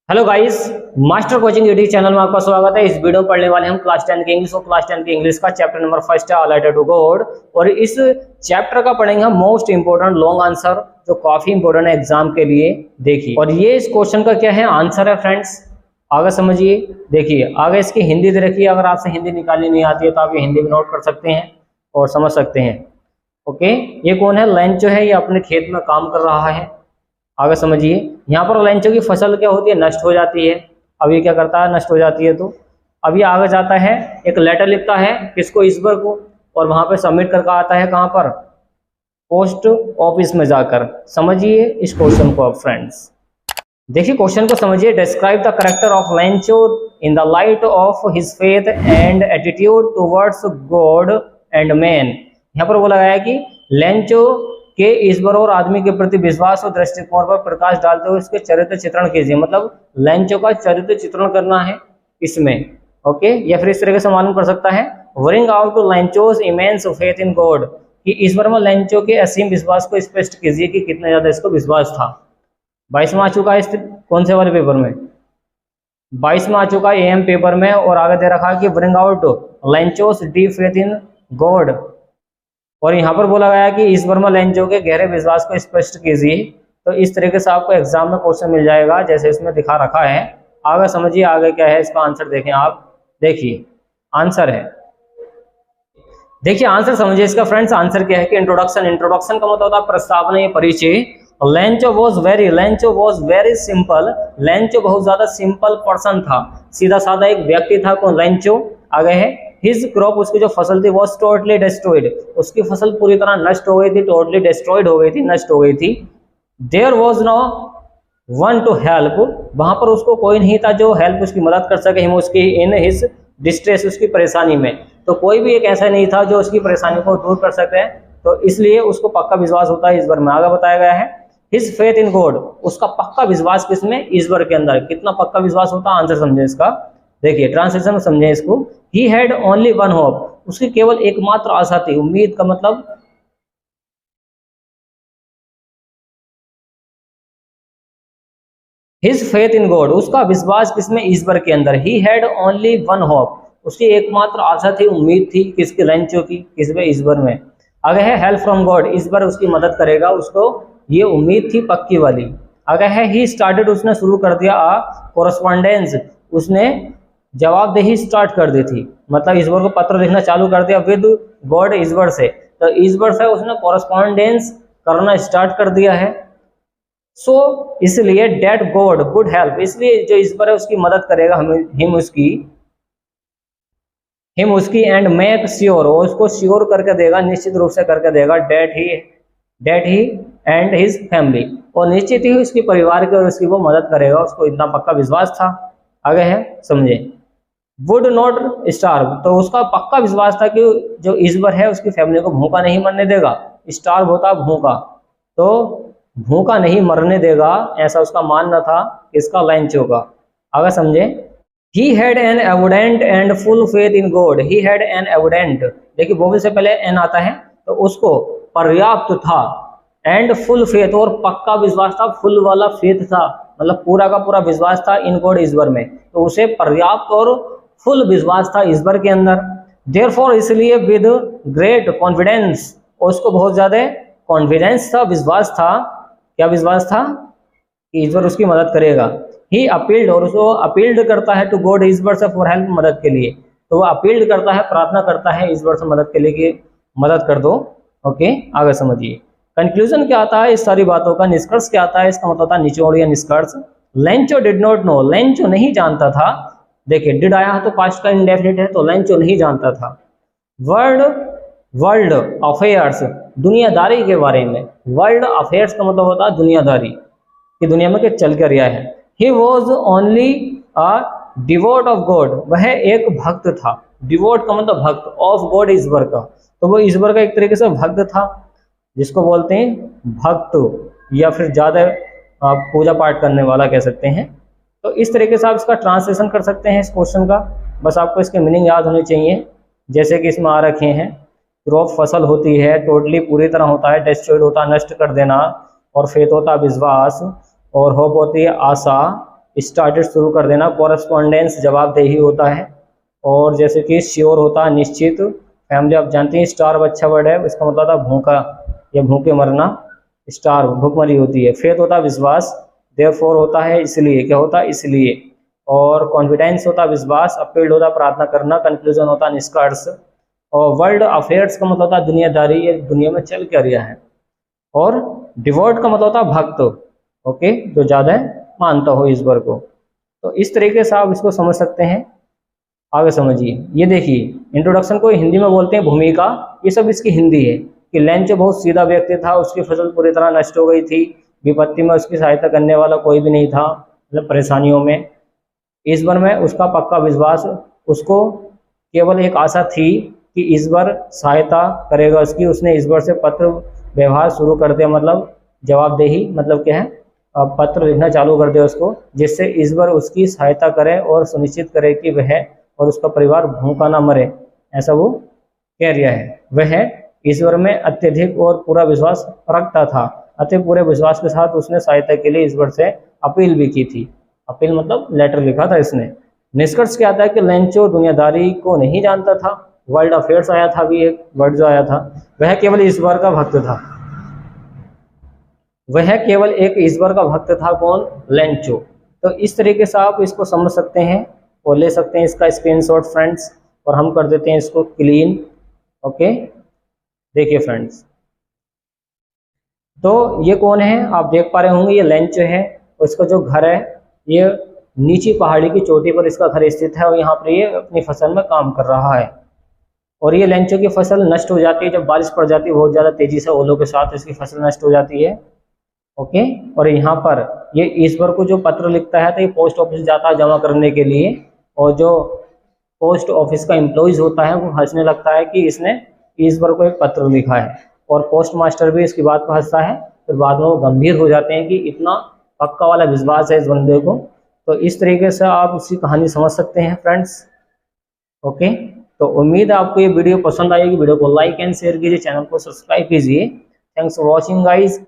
Hello guys, master coaching YouTube channel में आपका स्वागत है। इस वीडियो में पढ़ने वाले हम क्लास 10 के इंग्लिश और क्लास 10 के इंग्लिश का चैप्टर नंबर फर्स्ट है ऑल लेटर टू गॉड। और इस चैप्टर का पढ़ेंगे हम मोस्ट इंपोर्टेंट लॉन्ग आंसर, जो काफी इंपोर्टेंट है एग्जाम के लिए। देखिए, और ये इस क्वेश्चन का क्या है आंसर है फ्रेंड्स, आगे समझिए। देखिए आगे इसकी हिंदी दे रखी है, अगर आपसे हिंदी निकालनी नहीं आती है तो आप ये हिंदी में नोट कर सकते हैं और समझ सकते हैं। ओके, ये कौन है? लेंचो है, ये अपने खेत में काम कर रहा है। आगे समझिए, यहाँ पर लेंचो की फसल क्या होती है? नष्ट हो जाती है। अब ये क्या करता है? नष्ट हो जाती है। तो अब ये आगे जाता है, एक लेटर लिखता है किसको? ईश्वर को, और वहां पे सबमिट करके आता है कहाँ पर? पोस्ट ऑफिस में जाकर। समझिए इस क्वेश्चन को अब फ्रेंड्स। देखिए क्वेश्चन को समझिए। Describe the character of Lencho in the light of his faith and attitude towards God and man. यहाँ पर बोला गया है कि लेंचो के ईश्वर और आदमी के प्रति विश्वास और दृष्टिकोण पर प्रकाश डालते हुए इसके चरित्र चित्रण कीजिए। मतलब लेंचो का चरित्र चित्रण करना है इसमें। ओके, या फिर इस तरीके से मालूम कर सकता है, bring out to Lencho's immense faith in God, कि ईश्वर में लेंचो के असीम विश्वास को स्पष्ट कीजिए कि कितना ज्यादा इसको विश्वास था। 22 में आ चुका है इस कौन से वाले पेपर में? 22 में आ चुका है एएम पेपर में। और आगे दे रखा है कि bring out Lencho's deep faith in God, और यहाँ पर बोला गया है कि ईश्वर में लेंचो के गहरे विश्वास को स्पष्ट कीजिए। तो इस तरीके से आपको एग्जाम में क्वेश्चन मिल जाएगा जैसे इसमें दिखा रखा है। आगे समझिए आगे क्या है, इसका आंसर देखें आप। देखिए आंसर है, देखिए आंसर समझिए इसका फ्रेंड्स। आंसर क्या है कि इंट्रोडक्शन। इंट्रोडक्शन का मतलब होता है प्रस्तावना या परिचय। Lencho was very simple. Lencho बहुत ज्यादा सिंपल पर्सन था, सीधा साधा एक व्यक्ति था। कौन? लेंचो। आगे है हिज क्रॉप, उसकी जो फसल थी वॉज टोटली डिस्ट्रॉयड, उसकी फसल पूरी तरह नष्ट हो गई थी। टोटली डिस्ट्रॉयड हो गई थी, नष्ट हो गई थी। There was no one to help, वहां पर उसको कोई नहीं था जो हेल्प उसकी मदद कर सके। हिम उसकी इन हिज डिस्ट्रेस, उसकी परेशानी में। तो कोई भी एक ऐसा नहीं था जो उसकी परेशानी को दूर कर सके, तो इसलिए उसको पक्का विश्वास होता है ईश्वर में। आगे बताया गया है हिज फेथ इन गॉड, उसका पक्का विश्वास किसमें? ईश्वर के अंदर। कितना पक्का विश्वास होता है? आंसर समझे इसका। देखिए ट्रांसलेशन में समझे इसको। He had only one hope, उसकी केवल एकमात्र आशा थी। उम्मीद का मतलब हिज फेथ इन गॉड, उसका विश्वास किसमें? ईश्वर के अंदर। He had only one hope, उसकी एकमात्र आशा थी, उम्मीद थी किसके? लेंचो की। किसमें? ईश्वर में। आगे है हेल्प फ्रॉम गॉड, ईश्वर उसकी मदद करेगा, उसको ये उम्मीद थी पक्की वाली। आगे है ही स्टार्टेड, उसने शुरू कर दिया कोरस्पॉन्डेंस, उसने जवाबदेही स्टार्ट कर दी थी। मतलब ईश्वर को पत्र लिखना चालू कर दिया विद गॉड, ईश्वर से। तो ईश्वर से उसने कोरस्पॉन्डेंस करना स्टार्ट कर दिया है। सो इसलिए डेट गॉड गुड हेल्प, इसलिए जो ईश्वर है उसकी मदद करेगा हिम उसकी एंड मेक श्योर, और उसको श्योर करके देगा, निश्चित रूप से करके देगा। That he and his family, और निश्चित ही उसके परिवार की और उसकी वो मदद करेगा, उसको इतना पक्का विश्वास था। आगे है समझे। वुड नॉट स्टार्व, तो उसका पक्का विश्वास था कि जो ईश्वर है उसकी फैमिली को भूखा नहीं मरने देगा। स्टार्व होता भूखा, तो भूखा नहीं मरने देगा, ऐसा उसका मानना था। इसका लेंचो का। आगे समझे। He had an evident and full faith in God, he had an evident, देखिए वोवेल से पहले एन आता है, तो उसको पर्याप्त था, एंड फुल फेथ, और पक्का विश्वास था। फुल वाला फेथ था, मतलब पूरा का पूरा विश्वास था इन गॉड, ईश्वर में। तो उसे पर्याप्त और फुल विश्वास था ईश्वर के अंदर। देयरफॉर, इसलिए विद ग्रेट कॉन्फिडेंस, उसको बहुत ज्यादा कॉन्फिडेंस था, विश्वास था। क्या विश्वास था? कि ईश्वर उसकी मदद करेगा। ही अपील्ड, और उसको अपील्ड करता है टू गॉड, ईश्वर से फॉर हेल्प, मदद के लिए। तो वो अपील्ड करता है, प्रार्थना करता है ईश्वर से मदद के लिए कि मदद कर दो। ओके, आगे समझिए। कंक्लूजन क्या आता है इस सारी बातों का? निष्कर्ष क्या आता है इसका? मतलब होता है निचोड़ या निष्कर्ष। Lencho did not know, Lencho नहीं जानता था। देखिए डिड आया है तो पास्ट का इंडेफिनिट है, तो लेंचो नहीं जानता था। वर्ल्ड अफेयर्स, दुनियादारी के बारे में। वर्ल्ड अफेयर्स का मतलब होता है दुनियादारी, कि दुनिया में क्या चल कर रहा है। He was only a devote of God, वह एक भक्त था। डिवोट का मतलब भक्त, ऑफ गॉड ईश्वर का, तो वो ईश्वर का एक तरीके से भक्त था, जिसको बोलते हैं भक्त, या फिर ज्यादा पूजा पाठ करने वाला कह सकते हैं। तो इस तरीके से आप इसका ट्रांसलेशन कर सकते हैं इस क्वेश्चन का। बस आपको इसके मीनिंग याद होने चाहिए, जैसे कि इसमें आ रखे हैं। क्रॉप फसल होती है, टोटली पूरी तरह होता है, डिस्ट्रॉयड होता है, नष्ट कर देना। और फेथ होता है विश्वास, और होप होती है आशा। स्टार्टेड शुरू कर देना, कॉरेस्पॉन्डेंस जवाबदेही होता है, और जैसे कि श्योर होता है निश्चित, फैमिली आप जानते हैं स्टार अच्छा वर्ड है, इसका मतलब था भूखा या भूखे मरना, स्टार भूखमरी होती है। फेथ होता है विश्वास, देयरफॉर होता है इसलिए, क्या होता है इसलिए, और कॉन्फिडेंस होता है विश्वास, अपील्ड होता है प्रार्थना करना, कंक्लूजन होता है निष्कर्ष, और वर्ल्ड अफेयर्स का मतलब होता है दुनियादारी, ये दुनिया में चल क्या रहा है, और डिवोट का मतलब होता है भक्त, ओके, जो ज़्यादा मानता हो ईश्वर को। तो इस तरीके से आप इसको समझ सकते हैं। आगे समझिए, ये देखिए इंट्रोडक्शन को हिंदी में बोलते हैं भूमिका, ये सब इसकी हिंदी है कि लेंचो बहुत सीधा व्यक्ति था, उसकी फसल पूरी तरह नष्ट हो गई थी, विपत्ति में उसकी सहायता करने वाला कोई भी नहीं था, मतलब परेशानियों में। ईश्वर में उसका पक्का विश्वास, उसको केवल एक आशा थी कि ईश्वर सहायता करेगा उसकी। उसने ईश्वर से पत्र व्यवहार शुरू कर दिया, मतलब जवाबदेही, मतलब क्या है, पत्र लिखना चालू कर दिया उसको, जिससे ईश्वर उसकी सहायता करे और सुनिश्चित करे कि वह और उसका परिवार भूखा ना मरे, ऐसा वो कह रहा है। वह ईश्वर में अत्यधिक और पूरा विश्वास रखता था, अतः पूरे विश्वास के साथ उसने सहायता के लिए ईश्वर से अपील भी की थी। अपील मतलब लेटर लिखा था इसने। निष्कर्ष क्या आता है कि लेंचो दुनियादारी को नहीं जानता था, वर्ल्ड अफेयर्स आया था अभी एक वर्ड जो आया था, वह केवल ईश्वर का भक्त था, वह केवल एक ईश्वर का भक्त था, कौन, लेंचो। तो इस तरीके से आप इसको समझ सकते हैं और ले सकते हैं इसका स्क्रीनशॉट फ्रेंड्स, और हम कर देते हैं इसको क्लीन, ओके। देखिए फ्रेंड्स, तो ये कौन है आप देख पा रहे होंगे, ये लेंचो है, और इसका जो घर है ये नीची पहाड़ी की चोटी पर इसका घर स्थित है, और यहाँ पर ये अपनी फसल में काम कर रहा है। और ये लेंचो की फसल नष्ट हो जाती है जब बारिश पड़ जाती है बहुत ज़्यादा तेजी से, ओलों के साथ इसकी फसल नष्ट हो जाती है, ओके। और यहाँ पर ये ईश्वर को जो पत्र लिखता है तो ये पोस्ट ऑफिस जाता है जमा करने के लिए, और जो पोस्ट ऑफिस का एम्प्लॉइज होता है वो हंसने लगता है कि इसने ईश्वर को एक पत्र लिखा है, और पोस्ट मास्टर भी इसकी बात पर हंसता है। फिर बाद में वो गंभीर हो जाते हैं कि इतना पक्का वाला विश्वास है इस बंदे को। तो इस तरीके से आप उसकी कहानी समझ सकते हैं फ्रेंड्स, ओके। तो उम्मीद है आपको ये वीडियो पसंद आएगी, वीडियो को लाइक एंड शेयर कीजिए, चैनल को सब्सक्राइब कीजिए। Thanks for watching guys.